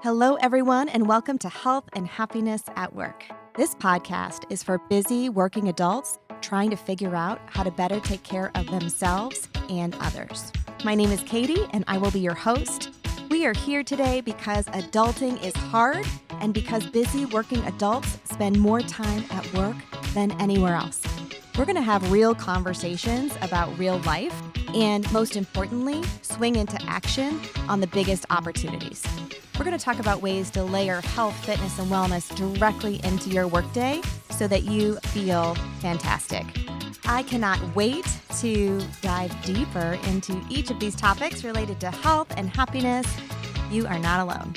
Hello, everyone, and welcome to Health and Happiness at Work. This podcast is for busy working adults trying to figure out how to better take care of themselves and others. My name is Katie, and I will be your host. We are here today because adulting is hard and because busy working adults spend more time at work than anywhere else. We're going to have real conversations about real life and, most importantly, swing into action on the biggest opportunities. We're going to talk about ways to layer health, fitness, and wellness directly into your workday so that you feel fantastic. I cannot wait to dive deeper into each of these topics related to health and happiness. You are not alone.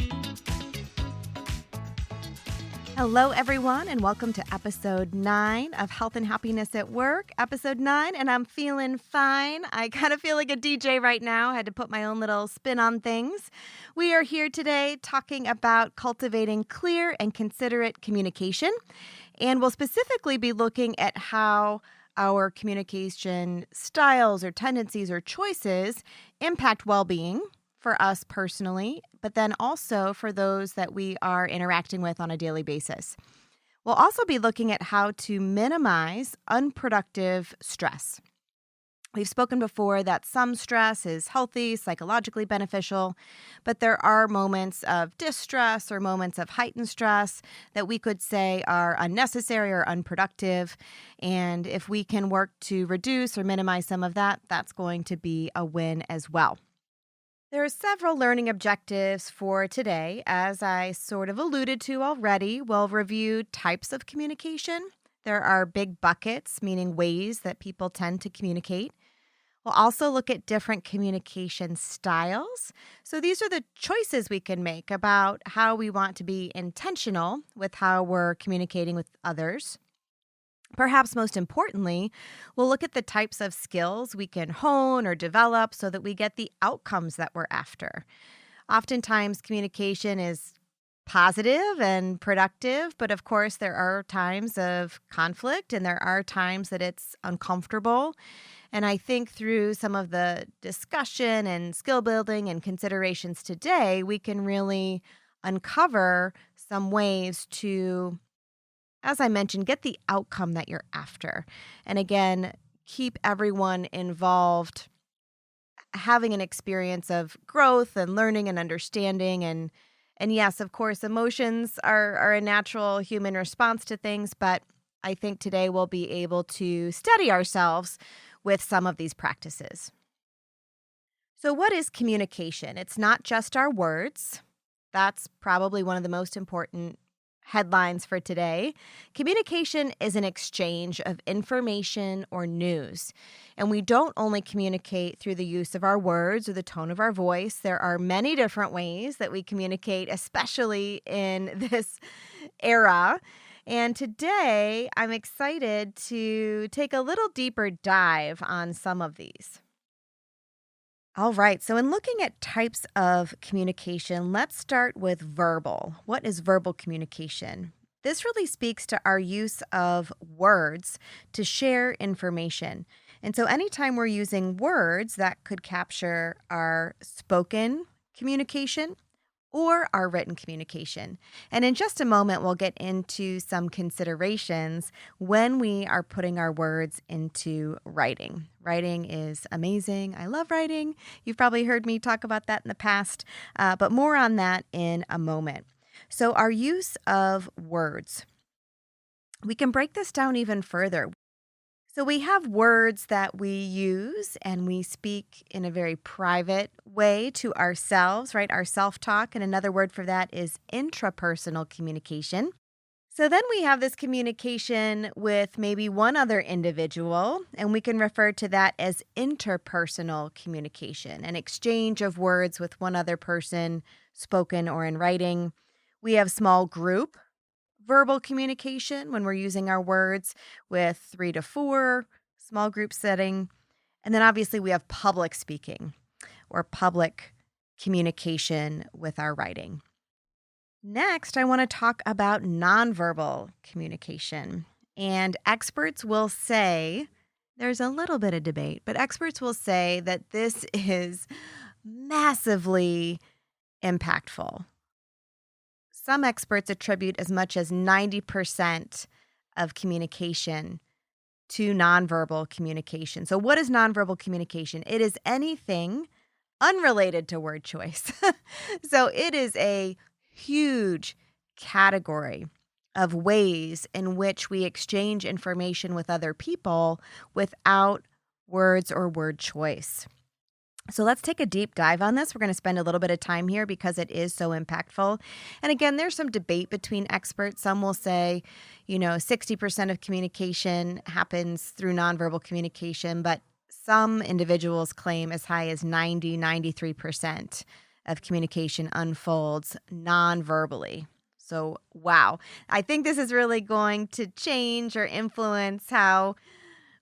Hello, everyone, and welcome to episode 9 of Health and Happiness at Work. Episode 9, and I'm feeling fine. I kind of feel like a DJ right now. I had to put my own little spin on things. We are here today talking about cultivating clear and considerate communication, and we'll specifically be looking at how our communication styles or tendencies or choices impact well-being for us personally, but then also for those that we are interacting with on a daily basis. We'll also be looking at how to minimize unproductive stress. We've spoken before that some stress is healthy, psychologically beneficial, but there are moments of distress or moments of heightened stress that we could say are unnecessary or unproductive. And if we can work to reduce or minimize some of that, that's going to be a win as well. There are several learning objectives for today. As I sort of alluded to already, we'll review types of communication. There are big buckets, meaning ways that people tend to communicate. We'll also look at different communication styles. So these are the choices we can make about how we want to be intentional with how we're communicating with others. Perhaps most importantly, we'll look at the types of skills we can hone or develop so that we get the outcomes that we're after. Oftentimes, communication is positive and productive, but of course, there are times of conflict and there are times that it's uncomfortable. And I think through some of the discussion and skill building and considerations today, we can really uncover some ways to, as I mentioned, get the outcome that you're after. And again, keep everyone involved, having an experience of growth and learning and understanding. And yes, of course, emotions are a natural human response to things, but I think today we'll be able to steady ourselves with some of these practices. So what is communication? It's not just our words. That's probably one of the most important headlines for today. Communication is an exchange of information or news. And we don't only communicate through the use of our words or the tone of our voice. There are many different ways that we communicate, especially in this era. And today, I'm excited to take a little deeper dive on some of these. All right, so in looking at types of communication, let's start with verbal. What is verbal communication? This really speaks to our use of words to share information. And so anytime we're using words, that could capture our spoken communication or our written communication. And in just a moment, we'll get into some considerations when we are putting our words into writing. Writing is amazing. I love writing. You've probably heard me talk about that in the past, but more on that in a moment. So our use of words. We can break this down even further. So we have words that we use and we speak in a very private way to ourselves, right? Our self-talk. And another word for that is intrapersonal communication. So then we have this communication with maybe one other individual, and we can refer to that as interpersonal communication, an exchange of words with one other person, spoken or in writing. We have small group verbal communication when we're using our words with 3 to 4, small group setting. And then obviously we have public speaking or public communication with our writing. Next, I want to talk about nonverbal communication. And experts will say, there's a little bit of debate, but experts will say that this is massively impactful. Some experts attribute as much as 90% of communication to nonverbal communication. So, what is nonverbal communication? It is anything unrelated to word choice. So, it is a huge category of ways in which we exchange information with other people without words or word choice. So let's take a deep dive on this. We're going to spend a little bit of time here because it is so impactful. And again, there's some debate between experts. Some will say, 60% of communication happens through nonverbal communication, but some individuals claim as high as 93% of communication unfolds nonverbally. So, wow. I think this is really going to change or influence how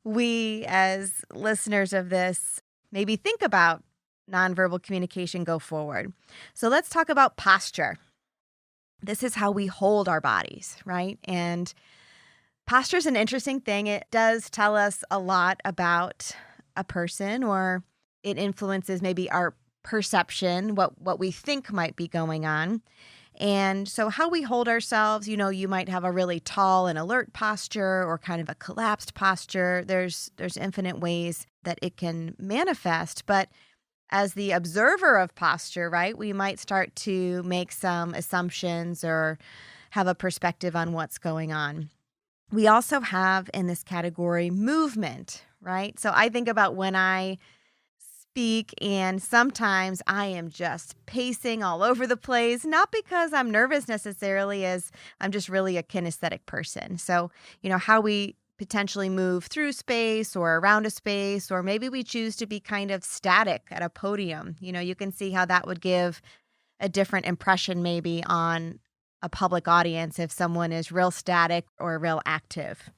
we as listeners of this maybe think about nonverbal communication go forward. So let's talk about posture. This is how we hold our bodies, right? And posture is an interesting thing. It does tell us a lot about a person, or it influences maybe our perception, what we think might be going on. And so how we hold ourselves, you might have a really tall and alert posture or kind of a collapsed posture. There's infinite ways that it can manifest. But as the observer of posture, right, we might start to make some assumptions or have a perspective on what's going on. We also have in this category movement, right? So I think about when I speak, and sometimes I am just pacing all over the place, not because I'm nervous necessarily, as I'm just really a kinesthetic person. So, how we potentially move through space or around a space, or maybe we choose to be kind of static at a podium. You can see how that would give a different impression maybe on a public audience if someone is real static or real active.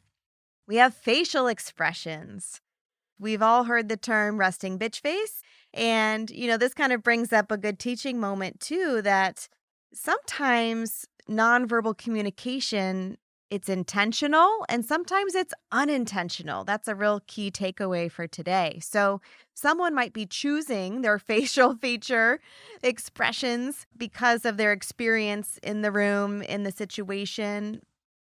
We have facial expressions. We've all heard the term resting bitch face. And, this kind of brings up a good teaching moment too, that sometimes nonverbal communication, it's intentional and sometimes it's unintentional. That's a real key takeaway for today. So someone might be choosing their facial feature expressions because of their experience in the room, in the situation.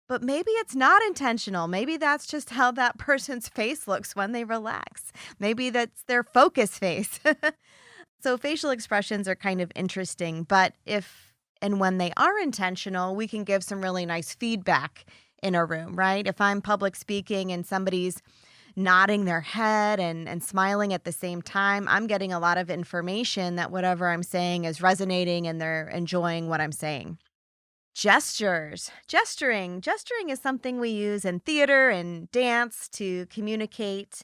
But maybe it's not intentional. Maybe that's just how that person's face looks when they relax. Maybe that's their focus face. So facial expressions are kind of interesting, but if and when they are intentional, we can give some really nice feedback in a room, right? If I'm public speaking and somebody's nodding their head and smiling at the same time, I'm getting a lot of information that whatever I'm saying is resonating and they're enjoying what I'm saying. Gestures. Gesturing is something we use in theater and dance to communicate,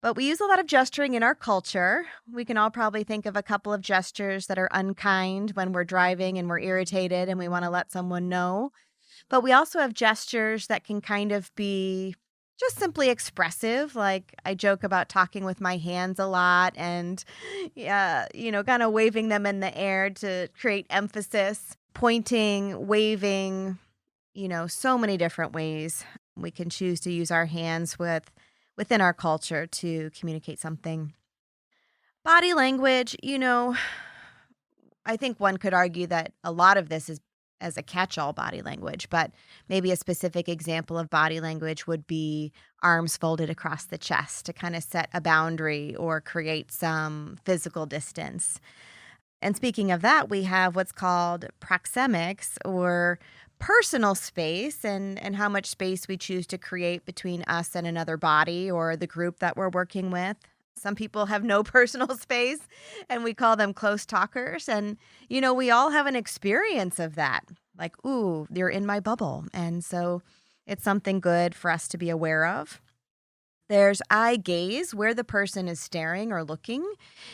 but we use a lot of gesturing in our culture. We can all probably think of a couple of gestures that are unkind when we're driving and we're irritated and we want to let someone know. But we also have gestures that can kind of be just simply expressive. Like I joke about talking with my hands a lot and, kind of waving them in the air to create emphasis. Pointing, waving, so many different ways we can choose to use our hands within our culture to communicate something. Body language, I think one could argue that a lot of this is as a catch-all body language, but maybe a specific example of body language would be arms folded across the chest to kind of set a boundary or create some physical distance. And speaking of that, we have what's called proxemics, or personal space, and how much space we choose to create between us and another body or the group that we're working with. Some people have no personal space, and we call them close talkers. And, we all have an experience of that. Like, ooh, you're in my bubble. And so it's something good for us to be aware of. There's eye gaze, where the person is staring or looking.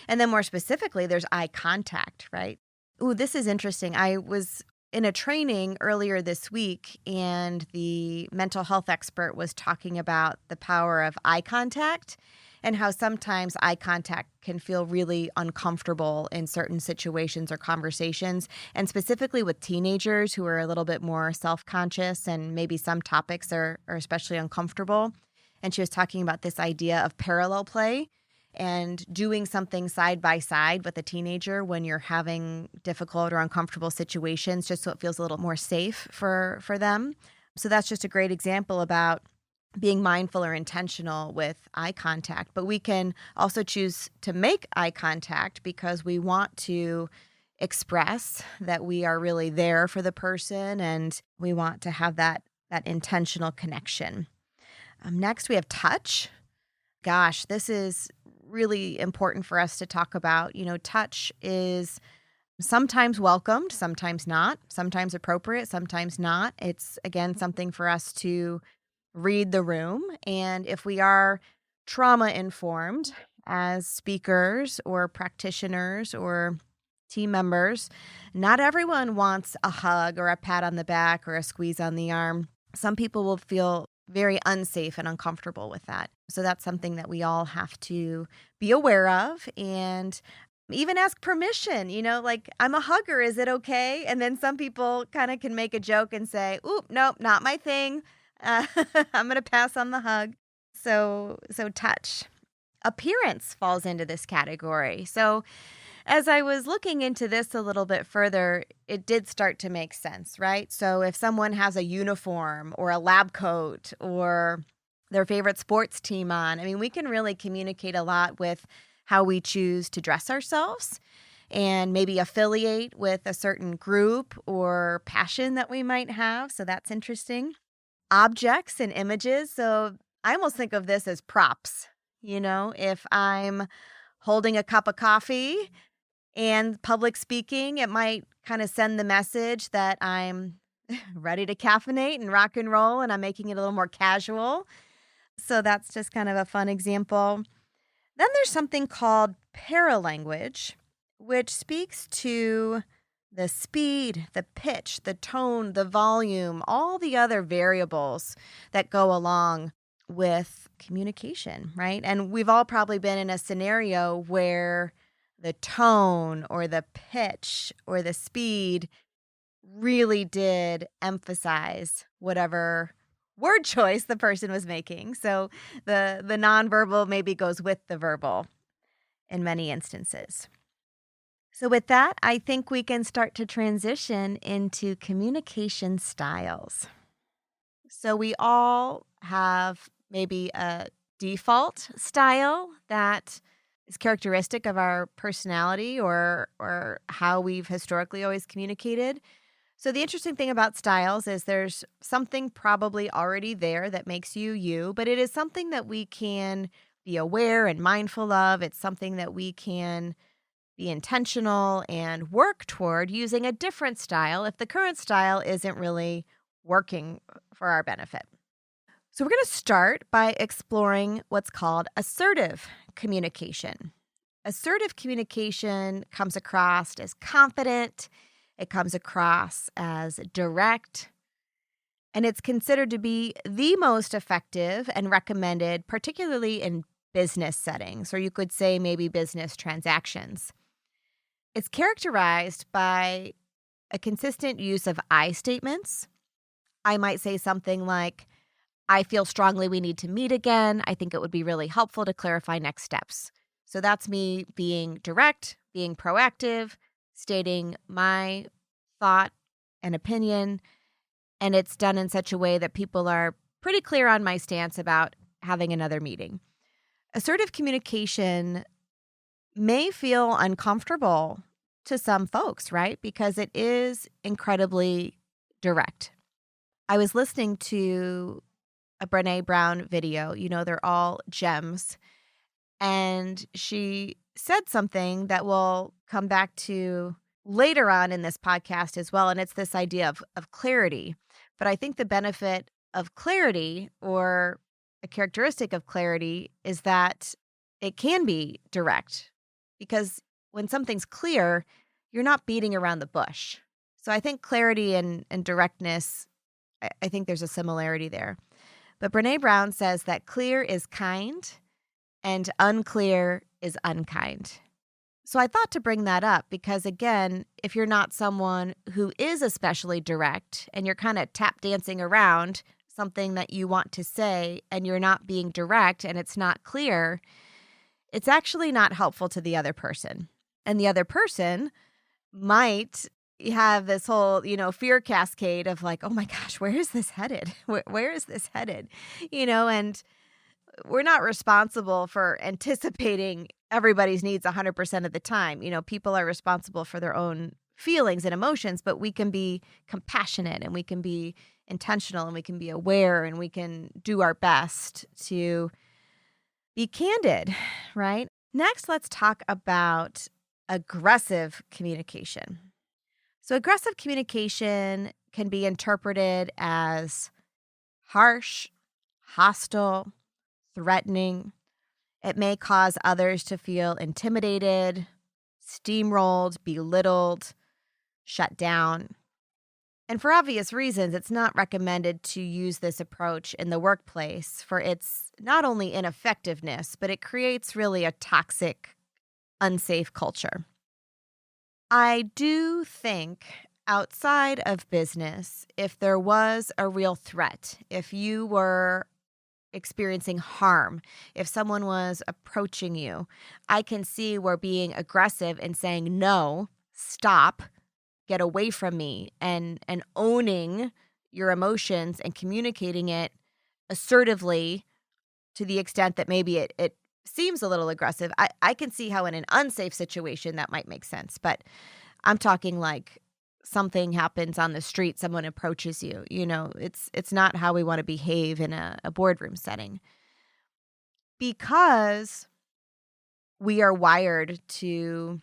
And then more specifically, there's eye contact, right? Ooh, this is interesting. I was in a training earlier this week, and the mental health expert was talking about the power of eye contact and how sometimes eye contact can feel really uncomfortable in certain situations or conversations, and specifically with teenagers who are a little bit more self-conscious and maybe some topics are especially uncomfortable. And she was talking about this idea of parallel play and doing something side by side with a teenager when you're having difficult or uncomfortable situations, just so it feels a little more safe for them. So that's just a great example about being mindful or intentional with eye contact. But we can also choose to make eye contact because we want to express that we are really there for the person and we want to have that intentional connection. Next, we have touch. Gosh, this is really important for us to talk about. Touch is sometimes welcomed, sometimes not, sometimes appropriate, sometimes not. It's, again, something for us to read the room. And if we are trauma informed as speakers or practitioners or team members, not everyone wants a hug or a pat on the back or a squeeze on the arm. Some people will feel very unsafe and uncomfortable with that. So that's something that we all have to be aware of and even ask permission, like, I'm a hugger, is it okay? And then some people kind of can make a joke and say, oop, nope, not my thing. I'm going to pass on the hug. So touch. Appearance falls into this category. So as I was looking into this a little bit further, it did start to make sense, right? So if someone has a uniform or a lab coat or their favorite sports team on, I mean, we can really communicate a lot with how we choose to dress ourselves and maybe affiliate with a certain group or passion that we might have. So that's interesting. Objects and images. So I almost think of this as props. If I'm holding a cup of coffee and public speaking, it might kind of send the message that I'm ready to caffeinate and rock and roll, and I'm making it a little more casual. So that's just kind of a fun example. Then there's something called paralanguage, which speaks to the speed, the pitch, the tone, the volume, all the other variables that go along with communication, right? And we've all probably been in a scenario where the tone or the pitch or the speed really did emphasize whatever word choice the person was making. So the nonverbal maybe goes with the verbal in many instances. So with that, I think we can start to transition into communication styles. So we all have maybe a default style that is characteristic of our personality or how we've historically always communicated. So the interesting thing about styles is there's something probably already there that makes you you, but it is something that we can be aware and mindful of. It's something that we can be intentional and work toward using a different style if the current style isn't really working for our benefit. So we're going to start by exploring what's called assertive communication. Assertive communication comes across as confident, it comes across as direct, and it's considered to be the most effective and recommended, particularly in business settings, or you could say maybe business transactions. It's characterized by a consistent use of I statements. I might say something like, I feel strongly we need to meet again. I think it would be really helpful to clarify next steps. So that's me being direct, being proactive, stating my thought and opinion, and it's done in such a way that people are pretty clear on my stance about having another meeting. Assertive communication may feel uncomfortable to some folks, right? Because it is incredibly direct. I was listening to a Brené Brown video. They're all gems. And she said something that we'll come back to later on in this podcast as well. And it's this idea of clarity. But I think the benefit of clarity, or a characteristic of clarity, is that it can be direct. Because when something's clear, you're not beating around the bush. So I think clarity and directness, I think there's a similarity there. But Brené Brown says that clear is kind and unclear is unkind. So I thought to bring that up because, again, if you're not someone who is especially direct and you're kind of tap dancing around something that you want to say and you're not being direct and it's not clear, it's actually not helpful to the other person. And the other person might have this whole, fear cascade of like, oh my gosh, where is this headed? Where is this headed? And we're not responsible for anticipating everybody's needs 100% of the time. People are responsible for their own feelings and emotions, but we can be compassionate and we can be intentional and we can be aware and we can do our best to be candid, right? Next, let's talk about aggressive communication. So, aggressive communication can be interpreted as harsh, hostile, threatening. It may cause others to feel intimidated, steamrolled, belittled, shut down. And for obvious reasons, it's not recommended to use this approach in the workplace for its not only ineffectiveness, but it creates really a toxic, unsafe culture. I do think outside of business, if there was a real threat, if you were experiencing harm, if someone was approaching you, I can see where being aggressive and saying, no, stop, get away from me, and owning your emotions and communicating it assertively to the extent that maybe it seems a little aggressive. I can see how in an unsafe situation that might make sense, but I'm talking like something happens on the street, someone approaches you, it's not how we want to behave in a boardroom setting, because we are wired to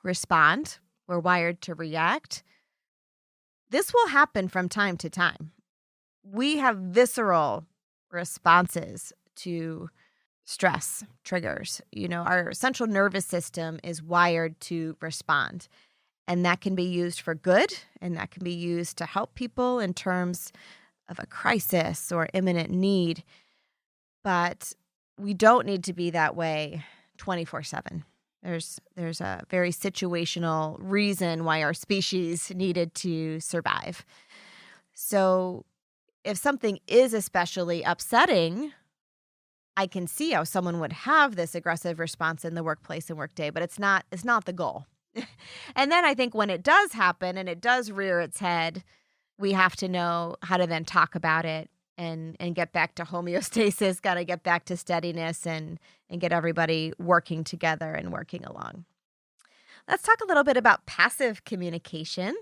respond. We're wired to react. This will happen from time to time. We have visceral responses to stress triggers. Our central nervous system is wired to respond. And that can be used for good, and that can be used to help people in terms of a crisis or imminent need. But we don't need to be that way 24/7. There's a very situational reason why our species needed to survive. So if something is especially upsetting, I can see how someone would have this aggressive response in the workplace and workday, but it's not the goal. And then I think when it does happen and it does rear its head, we have to know how to then talk about it and get back to homeostasis, got to get back to steadiness and get everybody working together and working along. Let's talk a little bit about passive communication.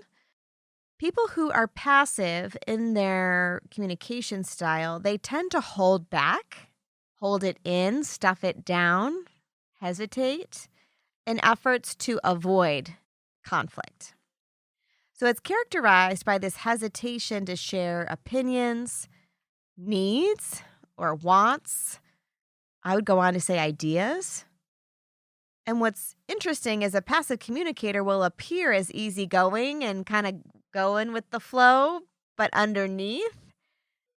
People who are passive in their communication style, they tend to hold back, hold it in, stuff it down, hesitate, in efforts to avoid conflict. So it's characterized by this hesitation to share opinions, needs, or wants. I would go on to say ideas. And what's interesting is a passive communicator will appear as easygoing and kind of going with the flow, but underneath,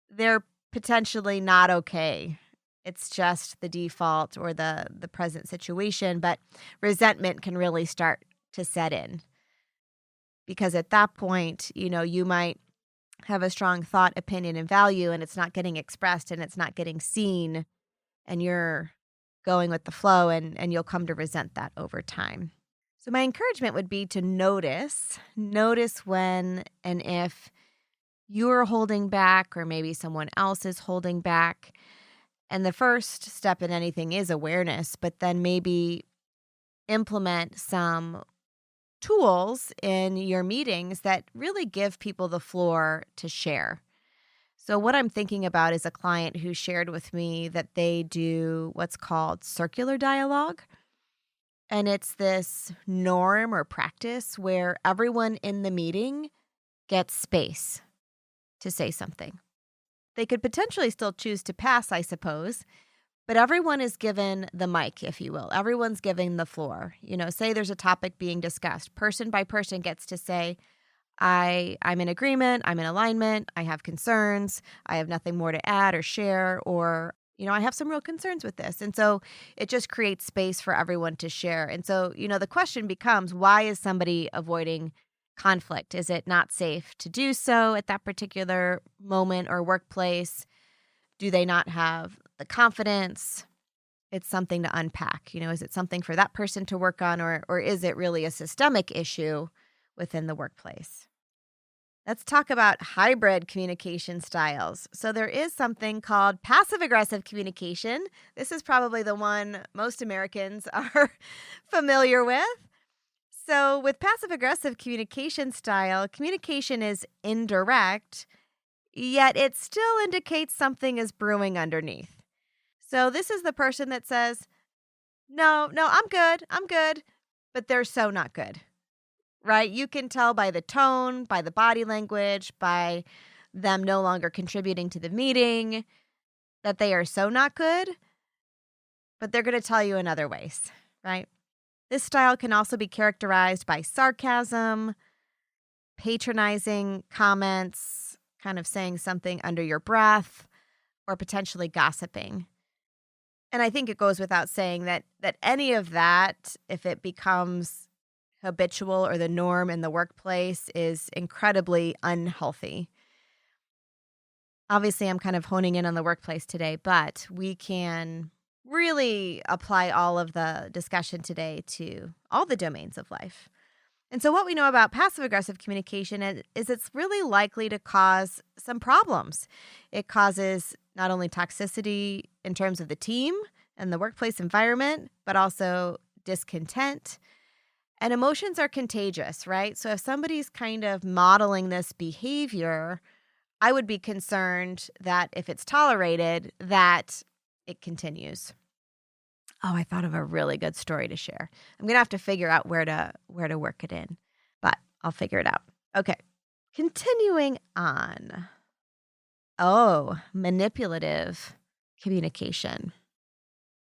they're potentially not okay. It's just the default or the present situation, but resentment can really start to set in. Because at that point, you might have a strong thought, opinion, and value, and it's not getting expressed and it's not getting seen, and you're going with the flow, and you'll come to resent that over time. So my encouragement would be to notice when and if you're holding back or maybe someone else is holding back. And the first step in anything is awareness, but then maybe implement some tools in your meetings that really give people the floor to share. So what I'm thinking about is a client who shared with me that they do what's called circular dialogue. And it's this norm or practice where everyone in the meeting gets space to say something. They could potentially still choose to pass, I suppose, but everyone is given the mic, if you will. Everyone's given the floor. Say there's a topic being discussed. Person by person gets to say, I'm in agreement, I'm in alignment, I have concerns, I have nothing more to add or share, or, I have some real concerns with this. And so it just creates space for everyone to share. And so, the question becomes, why is somebody avoiding conflict? Is it not safe to do so at that particular moment or workplace? Do they not have the confidence? it's something to unpack. Is it something for that person to work on, or is it really a systemic issue within the workplace? Let's talk about hybrid communication styles. So there is something called passive-aggressive communication. This is probably the one most Americans are familiar with. So with passive-aggressive communication style, communication is indirect, yet it still indicates something is brewing underneath. So this is the person that says, no, I'm good, but they're so not good. Right? You can tell by the tone, by the body language, by them no longer contributing to the meeting that they are so not good, but they're going to tell you in other ways, right? This style can also be characterized by sarcasm, patronizing comments, kind of saying something under your breath, or potentially gossiping. And I think it goes without saying that any of that, if it becomes habitual or the norm in the workplace, is incredibly unhealthy. Obviously, I'm kind of honing in on the workplace today, but we can really apply all of the discussion today to all the domains of life. And so what we know about passive-aggressive communication is it's really likely to cause some problems. It causes not only toxicity in terms of the team and the workplace environment, but also discontent. And emotions are contagious, right? So if somebody's kind of modeling this behavior, I would be concerned that if it's tolerated, that it continues. Oh, I thought of a really good story to share. I'm going to have to figure out where to work it in, but I'll figure it out. Okay, continuing on. Oh, manipulative communication.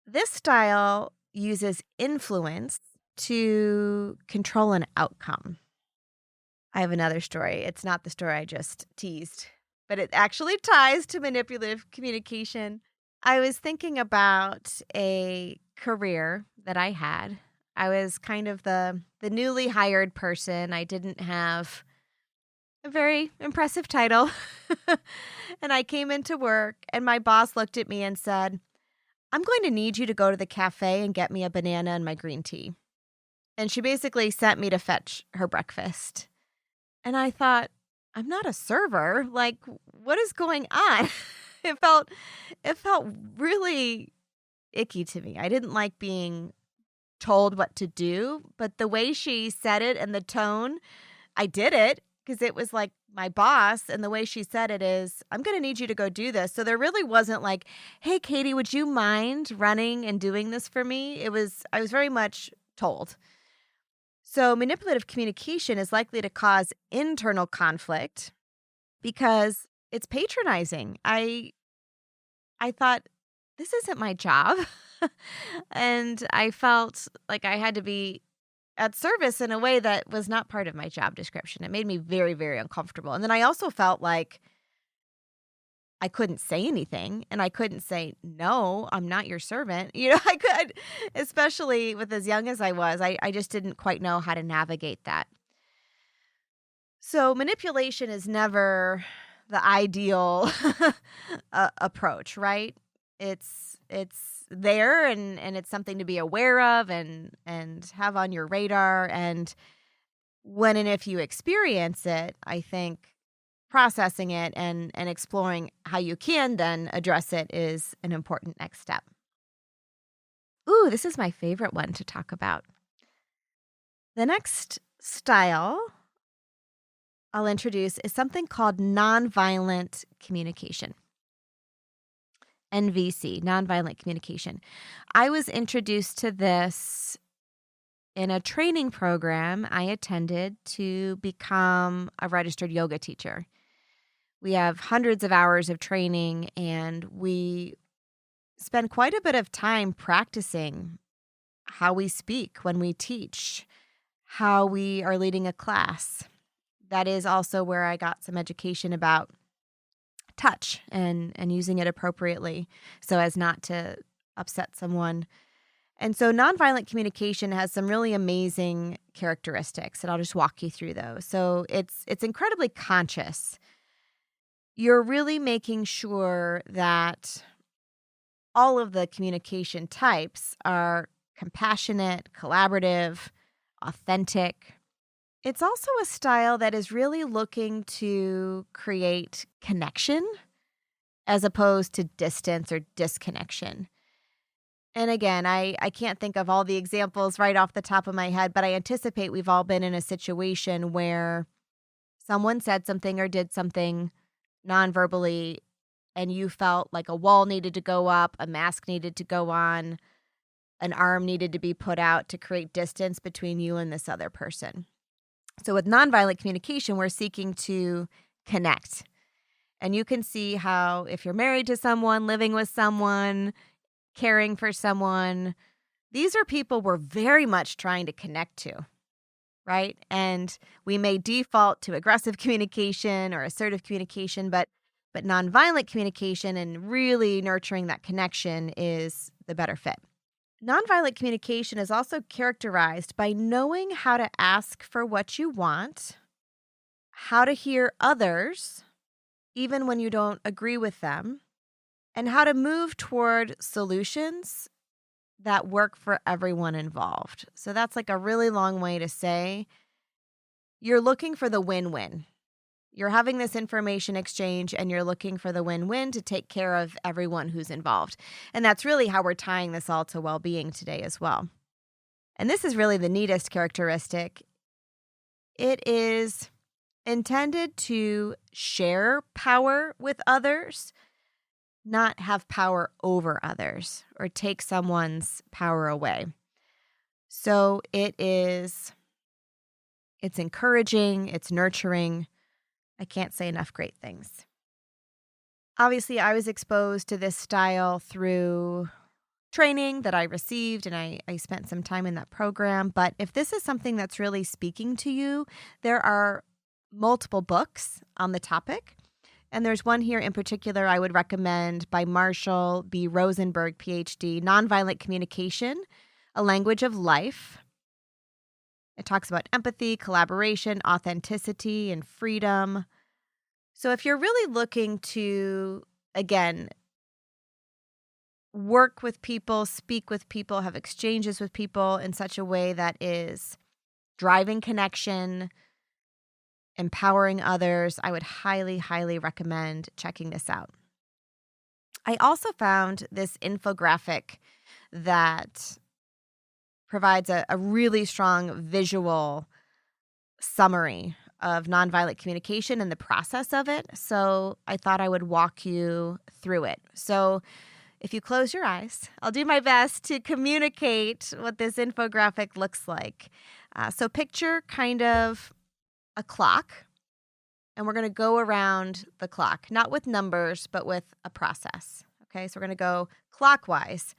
This style uses influence to control an outcome. I have another story. It's not the story I just teased, but it actually ties to manipulative communication. I was thinking about a career that I had. I was kind of the newly hired person. I didn't have a very impressive title. And I came into work, and my boss looked at me and said, "I'm going to need you to go to the cafe and get me a banana and my green tea." And she basically sent me to fetch her breakfast. And I thought, I'm not a server. Like, what is going on? It felt really icky to me. I didn't like being told what to do, but the way she said it and the tone, I did it because it was like my boss, and the way she said it is, "I'm going to need you to go do this." So there really wasn't like, "Hey, Katie, would you mind running and doing this for me?" I was very much told. So manipulative communication is likely to cause internal conflict because it's patronizing. I thought, this isn't my job. And I felt like I had to be at service in a way that was not part of my job description. It made me very, very uncomfortable. And then I also felt like I couldn't say anything, and I couldn't say, "No, I'm not your servant." I could, especially with as young as I was, I just didn't quite know how to navigate that. So manipulation is never the ideal approach, right? It's there, and it's something to be aware of and have on your radar. And when and if you experience it, I think processing it and exploring how you can then address it is an important next step. Ooh, this is my favorite one to talk about. The next style I'll introduce is something called nonviolent communication. NVC, nonviolent communication. I was introduced to this in a training program I attended to become a registered yoga teacher. We have hundreds of hours of training, and we spend quite a bit of time practicing how we speak when we teach, how we are leading a class. That is also where I got some education about touch and using it appropriately so as not to upset someone. And so nonviolent communication has some really amazing characteristics, and I'll just walk you through those. So it's incredibly conscious. You're really making sure that all of the communication types are compassionate, collaborative, authentic. It's also a style that is really looking to create connection as opposed to distance or disconnection. And again, I can't think of all the examples right off the top of my head, but I anticipate we've all been in a situation where someone said something or did something non-verbally, and you felt like a wall needed to go up, a mask needed to go on, an arm needed to be put out to create distance between you and this other person. So with nonviolent communication, we're seeking to connect. And you can see how if you're married to someone, living with someone, caring for someone, these are people we're very much trying to connect to, right? And we may default to aggressive communication or assertive communication, but nonviolent communication and really nurturing that connection is the better fit. Nonviolent communication is also characterized by knowing how to ask for what you want, how to hear others, even when you don't agree with them, and how to move toward solutions that work for everyone involved. So that's like a really long way to say you're looking for the win-win. You're having this information exchange and you're looking for the win-win to take care of everyone who's involved. And that's really how we're tying this all to well-being today as well. And this is really the neatest characteristic. It is intended to share power with others, not have power over others or take someone's power away. So it's encouraging, it's nurturing. I can't say enough great things. Obviously, I was exposed to this style through training that I received, and I spent some time in that program. But if this is something that's really speaking to you, there are multiple books on the topic. And there's one here in particular I would recommend by Marshall B. Rosenberg, PhD, Nonviolent Communication, A Language of Life. It talks about empathy, collaboration, authenticity, and freedom. So if you're really looking to, again, work with people, speak with people, have exchanges with people in such a way that is driving connection, empowering others, I would highly, highly recommend checking this out. I also found this infographic that provides a really strong visual summary of nonviolent communication and the process of it. So I thought I would walk you through it. So if you close your eyes, I'll do my best to communicate what this infographic looks like. So picture kind of a clock, and we're going to go around the clock, not with numbers, but with a process. Okay, so we're going to go clockwise.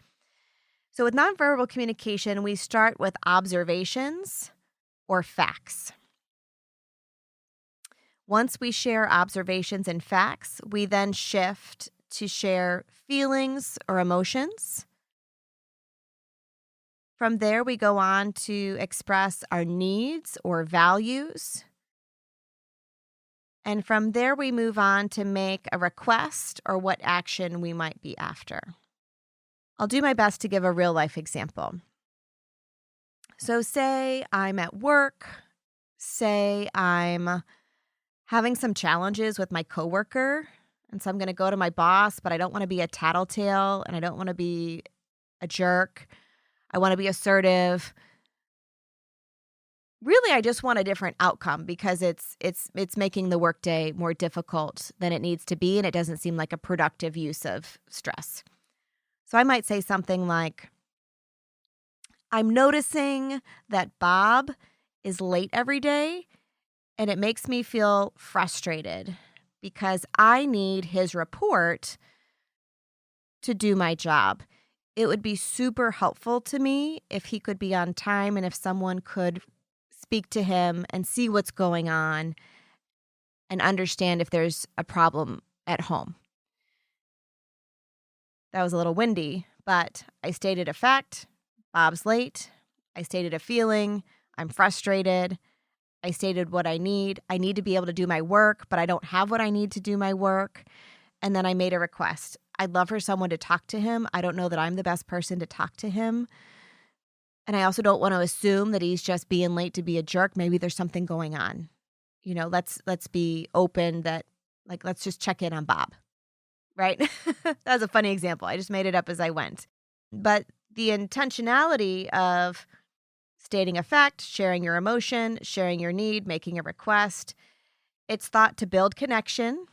So with nonverbal communication, we start with observations or facts. Once we share observations and facts, we then shift to share feelings or emotions. From there, we go on to express our needs or values. And from there, we move on to make a request or what action we might be after. I'll do my best to give a real-life example. So say I'm at work. Say I'm having some challenges with my coworker. And so I'm going to go to my boss, but I don't want to be a tattletale and I don't want to be a jerk. I want to be assertive. Really, I just want a different outcome because it's making the workday more difficult than it needs to be, and it doesn't seem like a productive use of stress. So I might say something like, I'm noticing that Bob is late every day, and it makes me feel frustrated because I need his report to do my job. It would be super helpful to me if he could be on time and if someone could speak to him and see what's going on and understand if there's a problem at home. That was a little windy, but I stated a fact. Bob's late. I stated a feeling. I'm frustrated. I stated what I need. I need to be able to do my work, but I don't have what I need to do my work. And then I made a request. I'd love for someone to talk to him. I don't know that I'm the best person to talk to him. And I also don't want to assume that he's just being late to be a jerk. Maybe there's something going on. Let's be open that, like, let's just check in on Bob, right? That was a funny example. I just made it up as I went. But the intentionality of stating a fact, sharing your emotion, sharing your need, making a request, it's thought to build connection.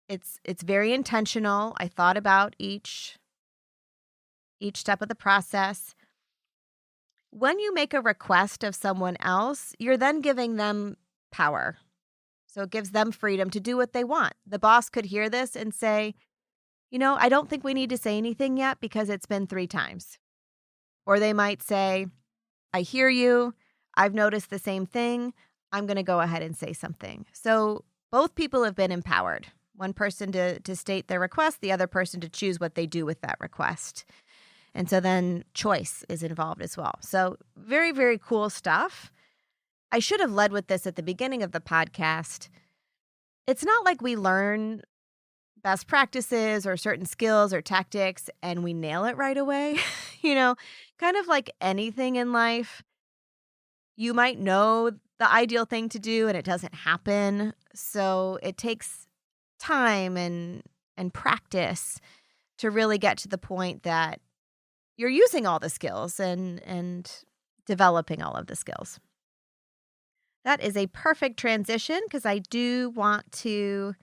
It's very intentional. I thought about each step of the process. When you make a request of someone else, you're then giving them power. So it gives them freedom to do what they want. The boss could hear this and say, I don't think we need to say anything yet because it's been 3 times. Or they might say, I hear you. I've noticed the same thing. I'm going to go ahead and say something. So both people have been empowered. One person to state their request, the other person to choose what they do with that request. And so then choice is involved as well. So very, very cool stuff. I should have led with this at the beginning of the podcast. It's not like we learn best practices or certain skills or tactics and we nail it right away. Kind of like anything in life, you might know the ideal thing to do and it doesn't happen. So it takes time and practice to really get to the point that you're using all the skills and developing all of the skills. That is a perfect transition because I do want to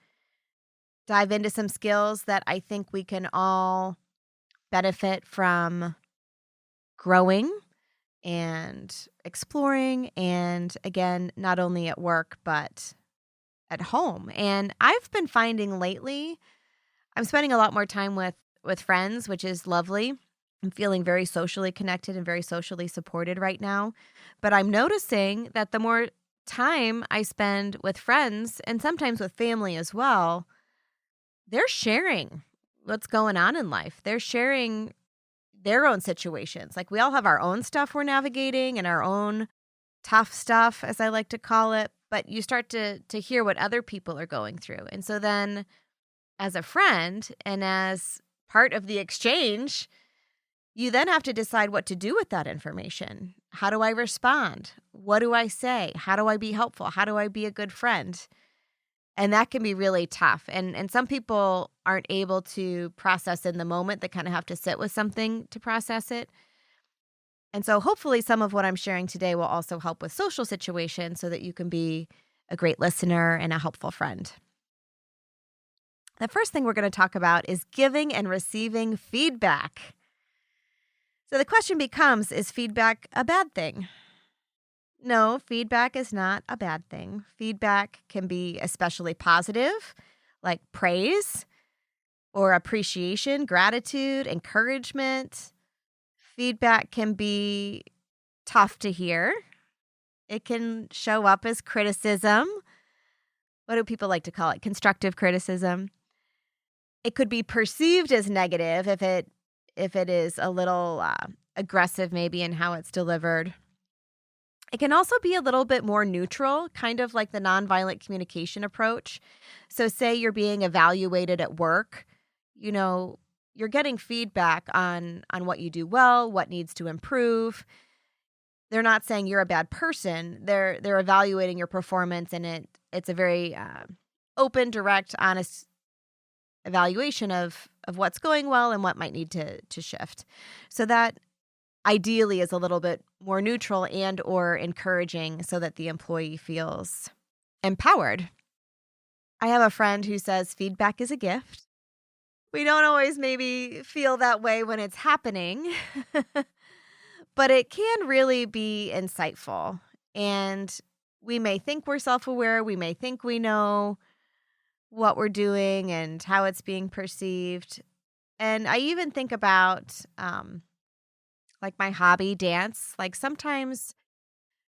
dive into some skills that I think we can all benefit from growing and exploring, and again, not only at work, but at home. And I've been finding lately, I'm spending a lot more time with friends, which is lovely. I'm feeling very socially connected and very socially supported right now. But I'm noticing that the more time I spend with friends and sometimes with family as well, they're sharing what's going on in life. They're sharing their own situations. Like, we all have our own stuff we're navigating and our own tough stuff, as I like to call it. But you start to hear what other people are going through. And so then as a friend and as part of the exchange, you then have to decide what to do with that information. How do I respond? What do I say? How do I be helpful? How do I be a good friend? And that can be really tough. And some people aren't able to process in the moment. They kind of have to sit with something to process it. And so hopefully some of what I'm sharing today will also help with social situations so that you can be a great listener and a helpful friend. The first thing we're going to talk about is giving and receiving feedback. So the question becomes, is feedback a bad thing? No, feedback is not a bad thing. Feedback can be especially positive, like praise or appreciation, gratitude, encouragement. Feedback can be tough to hear. It can show up as criticism. What do people like to call it? Constructive criticism. It could be perceived as negative if it is a little aggressive maybe in how it's delivered. It can also be a little bit more neutral, kind of like the nonviolent communication approach. So say you're being evaluated at work, you're getting feedback on what you do well, what needs to improve. They're not saying you're a bad person. They're evaluating your performance, and it's a very open, direct, honest evaluation of what's going well and what might need to shift. So that ideally is a little bit more neutral and or encouraging so that the employee feels empowered. I have a friend who says feedback is a gift. We don't always maybe feel that way when it's happening, but it can really be insightful. And we may think we're self-aware. We may think we know what we're doing and how it's being perceived. And I even think about like my hobby, dance. Like sometimes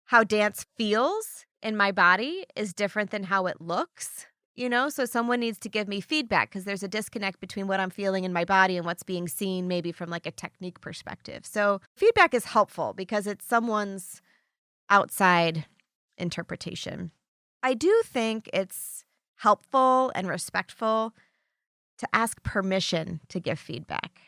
how dance feels in my body is different than how it looks, So someone needs to give me feedback because there's a disconnect between what I'm feeling in my body and what's being seen maybe from like a technique perspective. So feedback is helpful because it's someone's outside interpretation. I do think it's helpful and respectful to ask permission to give feedback.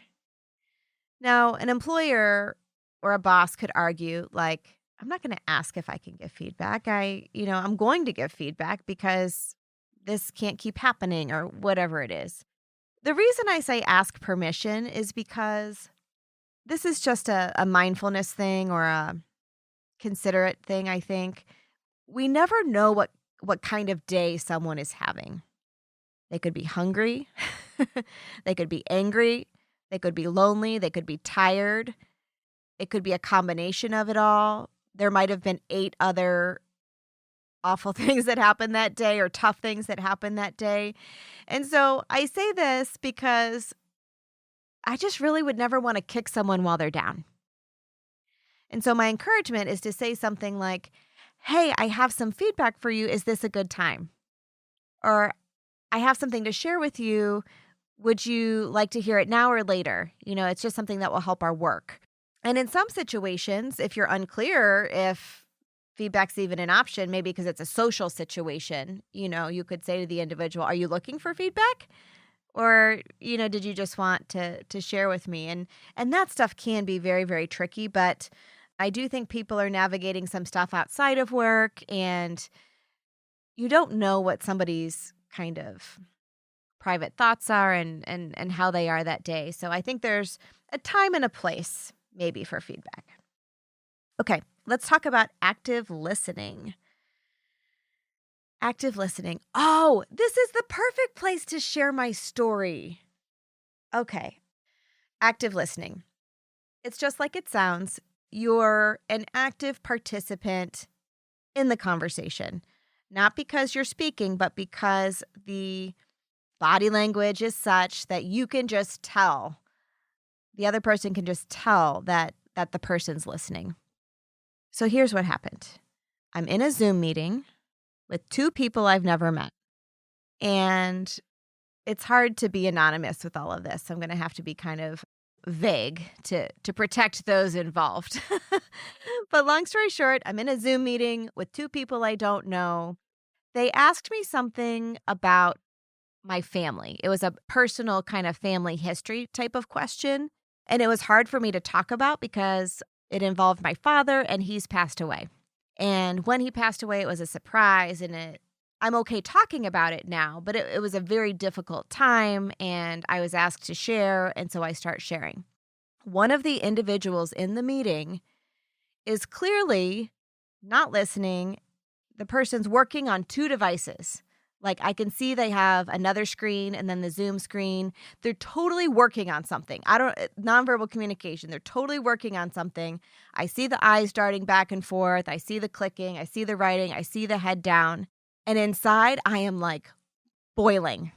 Now, an employer or a boss could argue, like, I'm not going to ask if I can give feedback. I'm going to give feedback because this can't keep happening or whatever it is. The reason I say ask permission is because this is just a mindfulness thing or a considerate thing, I think. We never know what kind of day someone is having. They could be hungry. They could be angry. They could be lonely. They could be tired. It could be a combination of it all. There might have been 8 other awful things that happened that day or tough things that happened that day. And so I say this because I just really would never want to kick someone while they're down. And so my encouragement is to say something like, hey, I have some feedback for you. Is this a good time? Or I have something to share with you. Would you like to hear it now or later? It's just something that will help our work. And in some situations, if you're unclear if feedback's even an option, maybe because it's a social situation, you could say to the individual, are you looking for feedback? Or, did you just want to share with me? And that stuff can be very, very tricky, but I do think people are navigating some stuff outside of work, and you don't know what somebody's kind of private thoughts are and how they are that day. So I think there's a time and a place maybe for feedback. Okay, let's talk about active listening. Active listening. Oh, this is the perfect place to share my story. Okay, active listening. It's just like it sounds. You're an active participant in the conversation, not because you're speaking, but because the body language is such that you can just tell, the other person can just tell that the person's listening. So here's what happened. I'm in a Zoom meeting with 2 people I've never met. And it's hard to be anonymous with all of this. I'm going to have to be kind of vague to protect those involved. But long story short, I'm in a Zoom meeting with 2 people I don't know. They asked me something about my family. It was a personal kind of family history type of question. And it was hard for me to talk about because it involved my father and he's passed away. And when he passed away, it was a surprise, and I'm okay talking about it now, but it was a very difficult time, and I was asked to share, and so I start sharing. One of the individuals in the meeting is clearly not listening. The person's working on 2 devices. Like, I can see they have another screen and then the Zoom screen. They're totally working on something. Nonverbal communication. They're totally working on something. I see the eyes darting back and forth. I see the clicking. I see the writing. I see the head down. And inside, I am like boiling.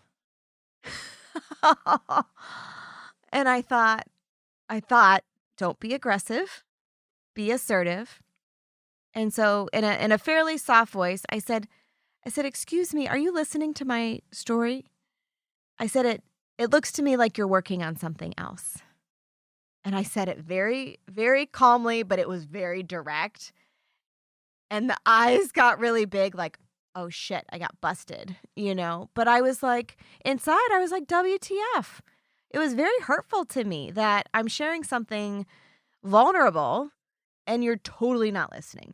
And I thought, don't be aggressive. Be assertive. And so in a fairly soft voice, I said, excuse me, are you listening to my story? I said, it looks to me like you're working on something else. And I said it very, very calmly, but it was very direct. And the eyes got really big, like, oh shit, I got busted, But I was like, inside, I was like, WTF. It was very hurtful to me that I'm sharing something vulnerable and you're totally not listening.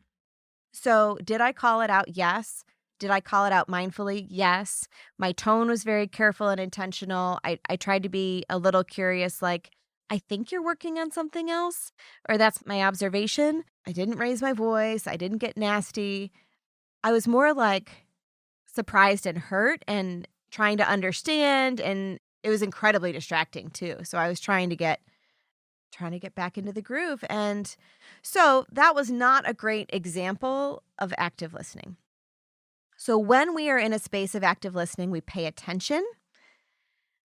So did I call it out? Yes. Did I call it out mindfully? Yes. My tone was very careful and intentional. I tried to be a little curious, like, I think you're working on something else, or that's my observation. I didn't raise my voice. I didn't get nasty. I was more like surprised and hurt and trying to understand, and it was incredibly distracting too. So I was trying to get back into the groove. And so that was not a great example of active listening. So when we are in a space of active listening, we pay attention.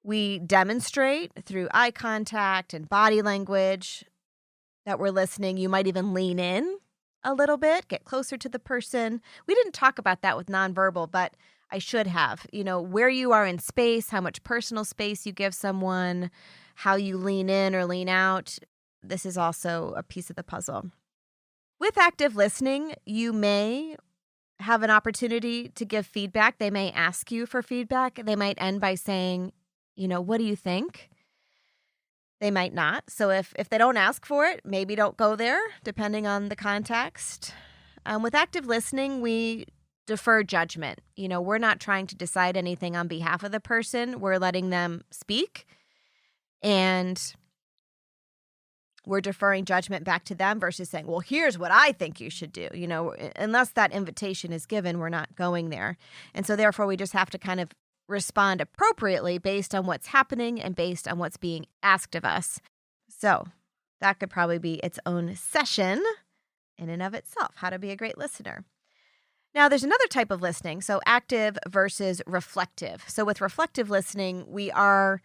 We demonstrate through eye contact and body language that we're listening. You might even lean in a little bit, get closer to the person. We didn't talk about that with nonverbal, but I should have. Where you are in space, how much personal space you give someone, how you lean in or lean out. This is also a piece of the puzzle. With active listening, you may have an opportunity to give feedback. They may ask you for feedback. They might end by saying, What do you think? They might not. So if they don't ask for it, maybe don't go there, depending on the context. With active listening, we defer judgment. We're not trying to decide anything on behalf of the person. We're letting them speak, and we're deferring judgment back to them versus saying, well, here's what I think you should do. Unless that invitation is given, we're not going there. And so therefore, we just have to kind of respond appropriately based on what's happening and based on what's being asked of us. So that could probably be its own session in and of itself, how to be a great listener. Now, there's another type of listening, so active versus reflective. So with reflective listening, we are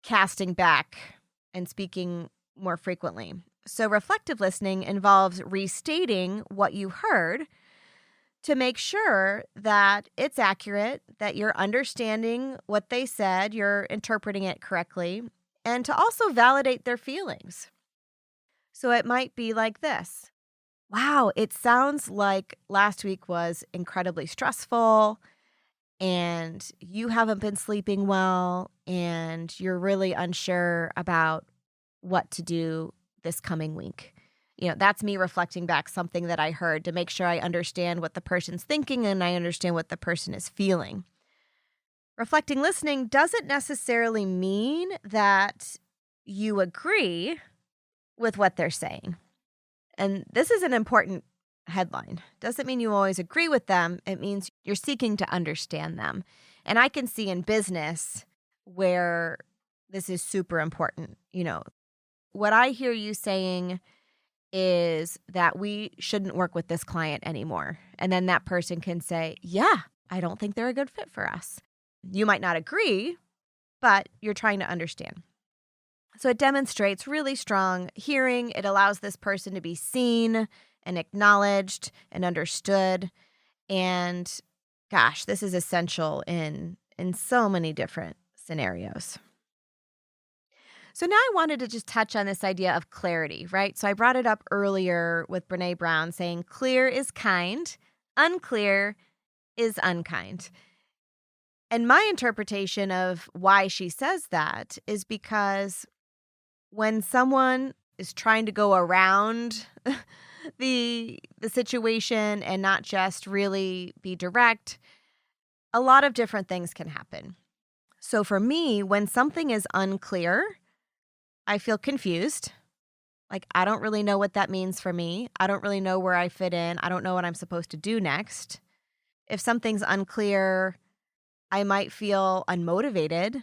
casting back and speaking more frequently. So reflective listening involves restating what you heard to make sure that it's accurate, that you're understanding what they said, you're interpreting it correctly, and to also validate their feelings. So it might be like this. Wow, it sounds like last week was incredibly stressful and you haven't been sleeping well and you're really unsure about what to do this coming week. That's me reflecting back something that I heard to make sure I understand what the person's thinking and I understand what the person is feeling. Reflecting listening doesn't necessarily mean that you agree with what they're saying. And this is an important headline. Doesn't mean you always agree with them. It means you're seeking to understand them. And I can see in business where this is super important. What I hear you saying is that we shouldn't work with this client anymore. And then that person can say, yeah, I don't think they're a good fit for us. You might not agree, but you're trying to understand. So it demonstrates really strong hearing. It allows this person to be seen and acknowledged and understood. And gosh, this is essential in so many different scenarios. So now I wanted to just touch on this idea of clarity, right? So I brought it up earlier with Brene Brown saying clear is kind, unclear is unkind. And my interpretation of why she says that is because when someone is trying to go around the situation and not just really be direct, a lot of different things can happen. So for me, when something is unclear, I feel confused. Like, I don't really know what that means for me. I don't really know where I fit in. I don't know what I'm supposed to do next. If something's unclear, I might feel unmotivated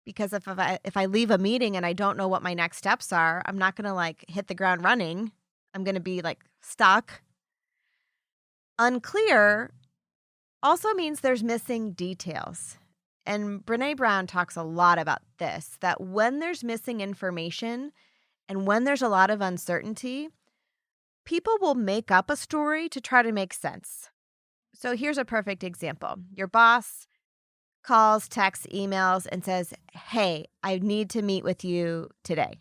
because if I leave a meeting and I don't know what my next steps are, I'm not going to hit the ground running. I'm going to be stuck. Unclear also means there's missing details. And Brene Brown talks a lot about this, that when there's missing information and when there's a lot of uncertainty, people will make up a story to try to make sense. So here's a perfect example. Your boss calls, texts, emails, and says, hey, I need to meet with you today.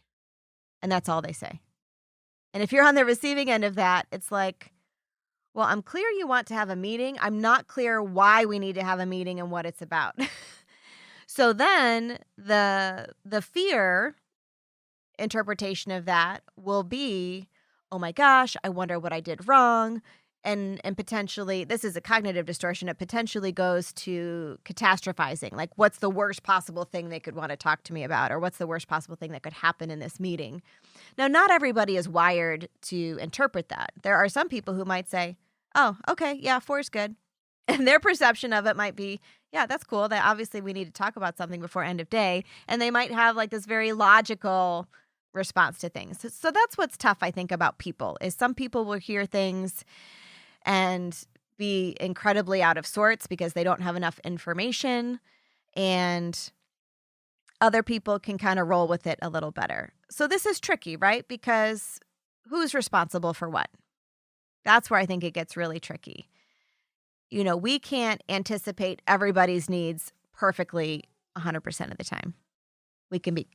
And that's all they say. And if you're on the receiving end of that, it's like, well, I'm clear you want to have a meeting. I'm not clear why we need to have a meeting and what it's about. So then the fear interpretation of that will be, oh my gosh, I wonder what I did wrong. And potentially, this is a cognitive distortion. It potentially goes to catastrophizing. Like, what's the worst possible thing they could want to talk to me about? Or what's the worst possible thing that could happen in this meeting? Now, not everybody is wired to interpret that. There are some people who might say, oh, okay, yeah, 4 is good. And their perception of it might be, yeah, that's cool. That obviously we need to talk about something before end of day. And they might have this very logical response to things. So that's what's tough, I think, about people is some people will hear things and be incredibly out of sorts because they don't have enough information, and other people can kind of roll with it a little better. So this is tricky, right? Because who's responsible for what? That's where I think it gets really tricky. We can't anticipate everybody's needs perfectly 100% of the time. We can be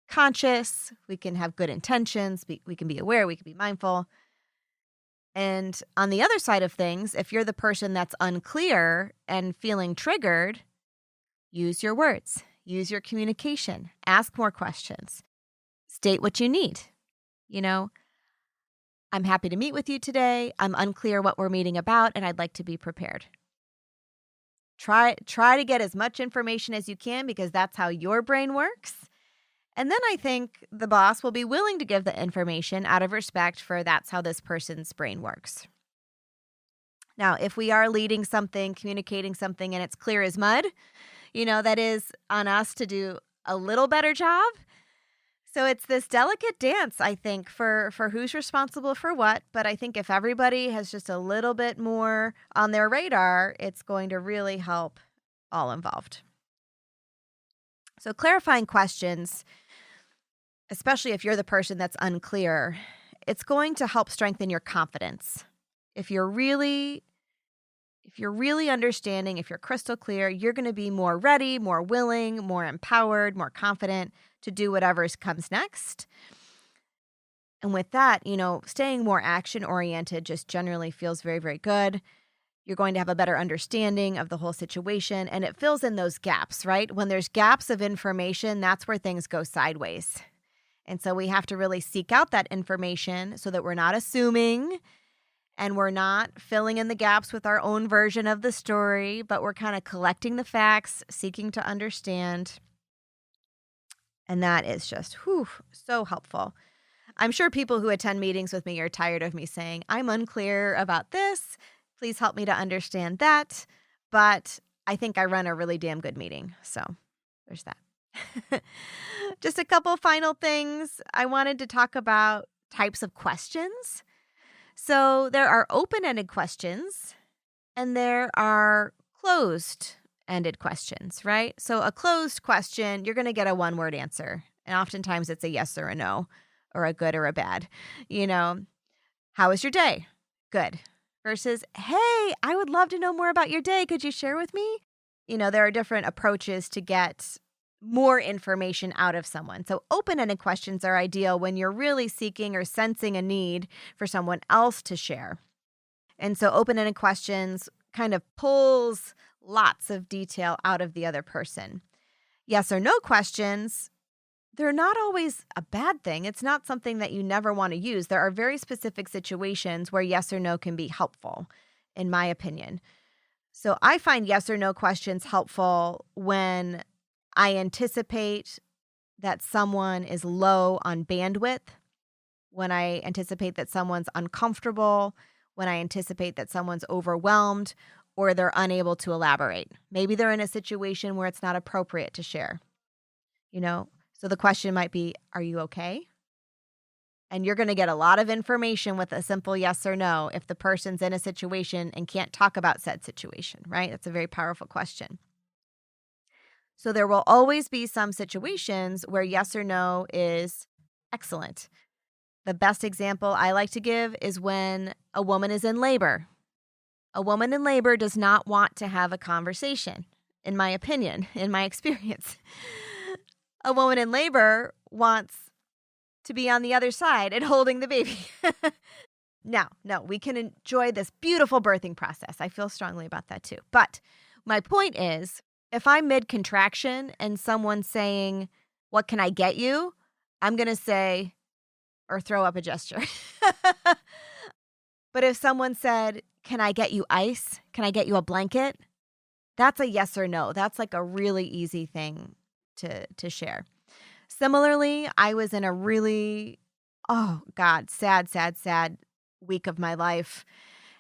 conscious, we can have good intentions, we can be aware, we can be mindful. And on the other side of things, if you're the person that's unclear and feeling triggered, use your words. use your communication, ask more questions, state what you need. You know, I'm happy to meet with you today. I'm unclear what we're meeting about, and I'd like to be prepared. Try to get as much information as you can because that's how your brain works. And then I think the boss will be willing to give the information out of respect for that's how this person's brain works. Now, if we are leading something, communicating something, and it's clear as mud, that is on us to do a little better job. So it's this delicate dance, I think, for who's responsible for what. But I think if everybody has just a little bit more on their radar, it's going to really help all involved. So clarifying questions, especially if you're the person that's unclear, it's going to help strengthen your confidence. If you're really understanding, if you're crystal clear, you're going to be more ready, more willing, more empowered, more confident to do whatever comes next. And with that, staying more action-oriented just generally feels very, very good. You're going to have a better understanding of the whole situation, and it fills in those gaps, right? When there's gaps of information, that's where things go sideways. And so we have to really seek out that information so that we're not assuming and we're not filling in the gaps with our own version of the story, but we're kind of collecting the facts, seeking to understand. And that is just, so helpful. I'm sure people who attend meetings with me are tired of me saying, I'm unclear about this. Please help me to understand that. But I think I run a really damn good meeting. So there's that. Just a couple final things. I wanted to talk about types of questions. So there are open-ended questions and there are closed-ended questions, right? So a closed question, you're going to get a one-word answer. And oftentimes it's a yes or a no or a good or a bad. How was your day? Good. Versus, hey, I would love to know more about your day. Could you share with me? There are different approaches to get more information out of someone. So open-ended questions are ideal when you're really seeking or sensing a need for someone else to share. And so open-ended questions kind of pulls lots of detail out of the other person. Yes or no questions, they're not always a bad thing. It's not something that you never want to use. There are very specific situations where yes or no can be helpful, in my opinion. So I find yes or no questions helpful when I anticipate that someone is low on bandwidth, when I anticipate that someone's uncomfortable, when I anticipate that someone's overwhelmed, or they're unable to elaborate. Maybe they're in a situation where it's not appropriate to share. So the question might be, are you okay? And you're going to get a lot of information with a simple yes or no if the person's in a situation and can't talk about said situation, right? That's a very powerful question. So there will always be some situations where yes or no is excellent. The best example I like to give is when a woman is in labor. A woman in labor does not want to have a conversation, in my opinion, in my experience. A woman in labor wants to be on the other side and holding the baby. Now, no, we can enjoy this beautiful birthing process. I feel strongly about that too. But my point is, if I'm mid-contraction and someone's saying, what can I get you? I'm going to say, or throw up a gesture. But if someone said, can I get you ice? Can I get you a blanket? That's a yes or no. That's like a really easy thing to share. Similarly, I was in a really, sad week of my life.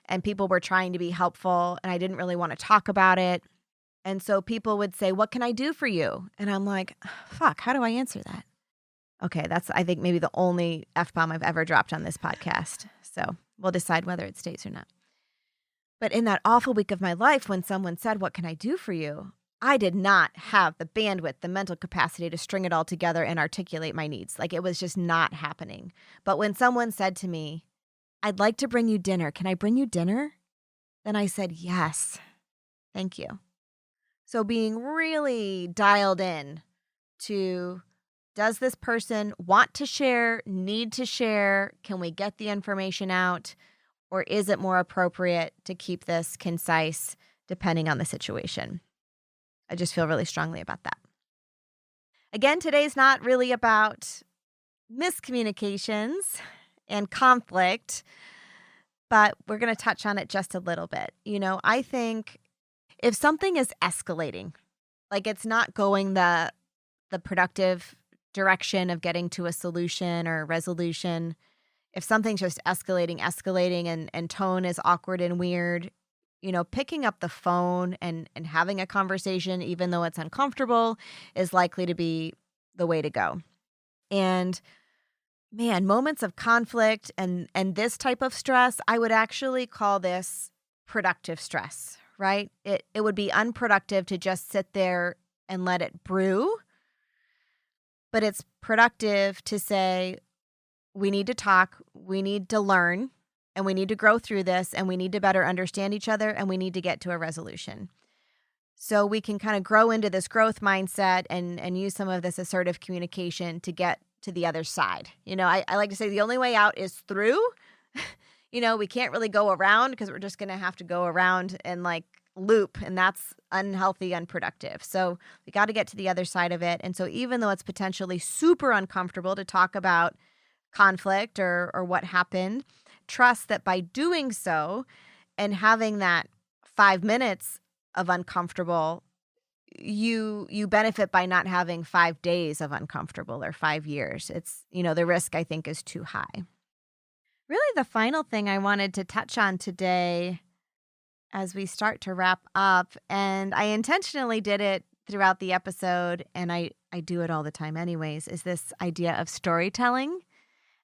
And people were trying to be helpful and I didn't really want to talk about it. And so people would say, what can I do for you? And I'm like, fuck, how do I answer that? Okay, that's, I think, maybe the only F-bomb I've ever dropped on this podcast. So we'll decide whether it stays or not. But in that awful week of my life, when someone said, what can I do for you? I did not have the bandwidth, the mental capacity to string it all together and articulate my needs. Like, it was just not happening. But when someone said to me, I'd like to bring you dinner. Can I bring you dinner? Then I said, yes, thank you. So being really dialed in to, does this person want to share, need to share? Can we get the information out? Or is it more appropriate to keep this concise depending on the situation? I just feel really strongly about that. Again, today's not really about miscommunications and conflict, but we're going to touch on it just a little bit. I think if something is escalating, like it's not going the productive direction of getting to a solution or resolution, if something's just escalating and tone is awkward and weird, picking up the phone and having a conversation, even though it's uncomfortable, is likely to be the way to go. And man, moments of conflict and this type of stress, I would actually call this productive stress, right? It would be unproductive to just sit there and let it brew, but it's productive to say, we need to talk, we need to learn, and we need to grow through this, and we need to better understand each other, and we need to get to a resolution. So we can kind of grow into this growth mindset and use some of this assertive communication to get to the other side. I like to say the only way out is through. We can't really go around because we're just going to have to go around and loop, and that's unhealthy, unproductive. So we got to get to the other side of it. And so even though it's potentially super uncomfortable to talk about conflict or what happened, trust that by doing so and having that 5 minutes of uncomfortable, you benefit by not having 5 days of uncomfortable or 5 years. It's, the risk I think is too high. Really, the final thing I wanted to touch on today as we start to wrap up, and I intentionally did it throughout the episode, and I do it all the time anyways, is this idea of storytelling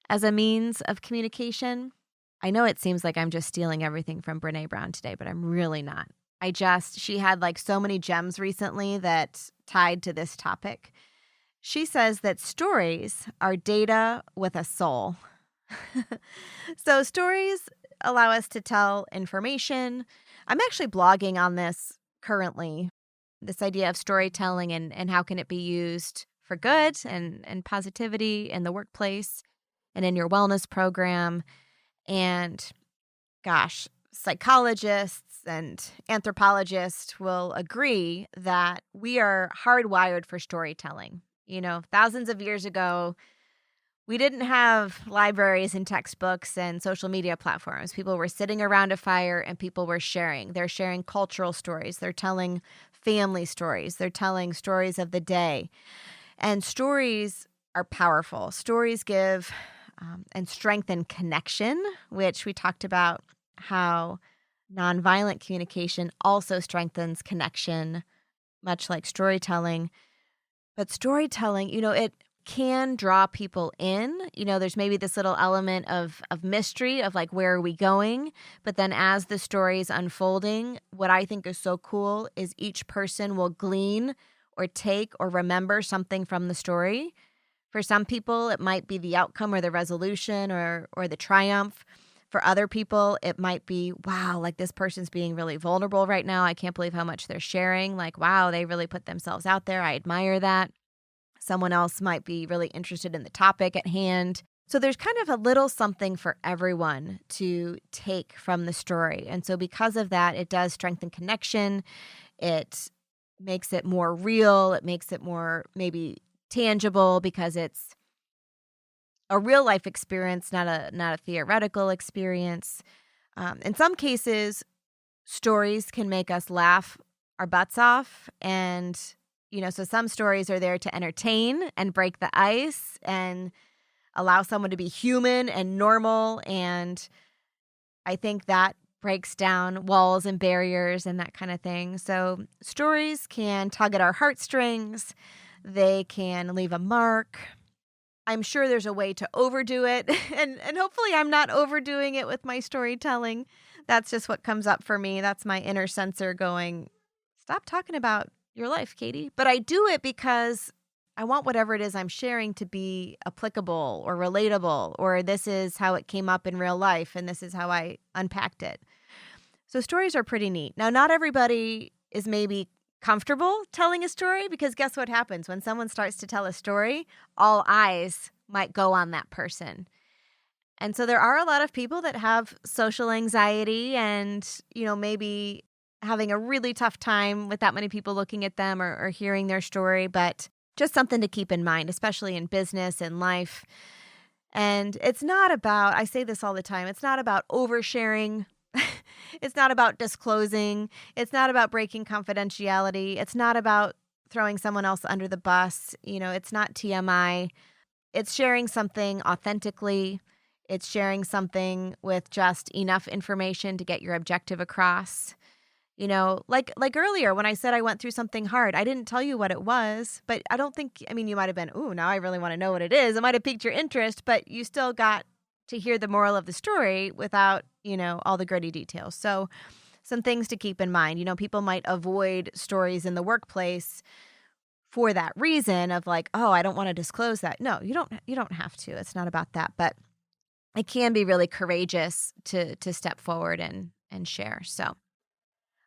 as a means of communication. I know it seems like I'm just stealing everything from Brené Brown today, but I'm really not. She had so many gems recently that tied to this topic. She says that stories are data with a soul. So stories allow us to tell information. I'm actually blogging on this currently, this idea of storytelling and how can it be used for good and positivity in the workplace and in your wellness program. And gosh, psychologists and anthropologists will agree that we are hardwired for storytelling. Thousands of years ago, we didn't have libraries and textbooks and social media platforms. People were sitting around a fire and people were sharing. They're sharing cultural stories. They're telling family stories. They're telling stories of the day. And stories are powerful. Stories give and strengthen connection, which we talked about how nonviolent communication also strengthens connection, much like storytelling. But storytelling, it can draw people in. There's maybe this little element of mystery of where are we going? But then as the story is unfolding, what I think is so cool is each person will glean or take or remember something from the story. For some people, it might be the outcome or the resolution or the triumph. For other people, it might be, wow, this person's being really vulnerable right now. I can't believe how much they're sharing. Wow, they really put themselves out there. I admire that. Someone else might be really interested in the topic at hand. So there's kind of a little something for everyone to take from the story. And so because of that, it does strengthen connection. It makes it more real. It makes it more maybe tangible because it's a real life experience, not a theoretical experience. In some cases, stories can make us laugh our butts off. And, so some stories are there to entertain and break the ice and allow someone to be human and normal. And I think that breaks down walls and barriers and that kind of thing. So stories can tug at our heartstrings. They can leave a mark. I'm sure there's a way to overdo it, and hopefully I'm not overdoing it with my storytelling. That's just what comes up for me. That's my inner censor going, stop talking about your life, Katie. But I do it because I want whatever it is I'm sharing to be applicable or relatable, or this is how it came up in real life, and this is how I unpacked it. So stories are pretty neat. Now, not everybody is maybe comfortable telling a story, because guess what happens when someone starts to tell a story? All eyes might go on that person. And so there are a lot of people that have social anxiety and, maybe having a really tough time with that many people looking at them or hearing their story. But Just something to keep in mind, especially in business and life. And it's not about, I say this all the time, it's not about oversharing. It's not about disclosing. It's not about breaking confidentiality. It's not about throwing someone else under the bus. It's not TMI. It's sharing something authentically. It's sharing something with just enough information to get your objective across. Like earlier when I said I went through something hard, I didn't tell you what it was, but you might have been, ooh, now I really want to know what it is. It might have piqued your interest, but you still got to hear the moral of the story without, all the gritty details. So some things to keep in mind. People might avoid stories in the workplace for that reason of like, oh, I don't want to disclose that. No, you don't have to. It's not about that, but it can be really courageous to step forward and share. So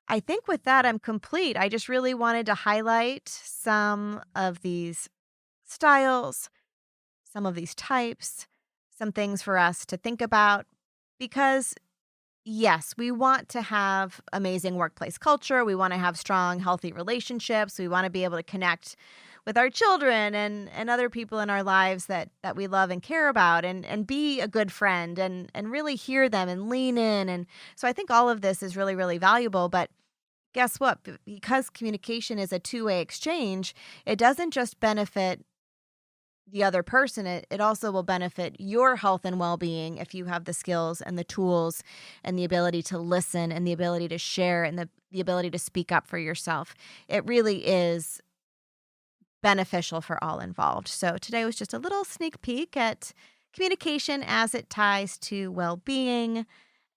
I think with that, I'm complete. I just really wanted to highlight some of these styles, some of these types, some things for us to think about because, yes, we want to have amazing workplace culture. We want to have strong, healthy relationships. We want to be able to connect with our children and other people in our lives that we love and care about and be a good friend and really hear them and lean in. And so I think all of this is really, really valuable. But guess what? Because communication is a two-way exchange, it doesn't just benefit the other person, it also will benefit your health and well-being if you have the skills and the tools and the ability to listen and the ability to share and the ability to speak up for yourself. It really is beneficial for all involved. So today was just a little sneak peek at communication as it ties to well-being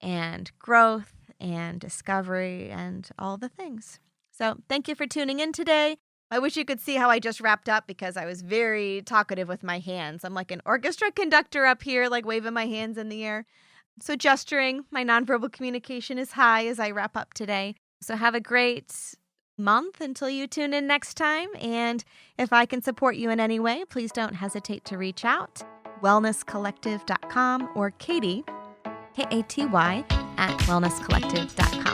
and growth and discovery and all the things. So thank you for tuning in today. I wish you could see how I just wrapped up because I was very talkative with my hands. I'm like an orchestra conductor up here, like waving my hands in the air. So gesturing, my nonverbal communication is high as I wrap up today. So have a great month until you tune in next time. And if I can support you in any way, please don't hesitate to reach out. wellnesscollective.com or Katy, Katy, at wellnesscollective.com.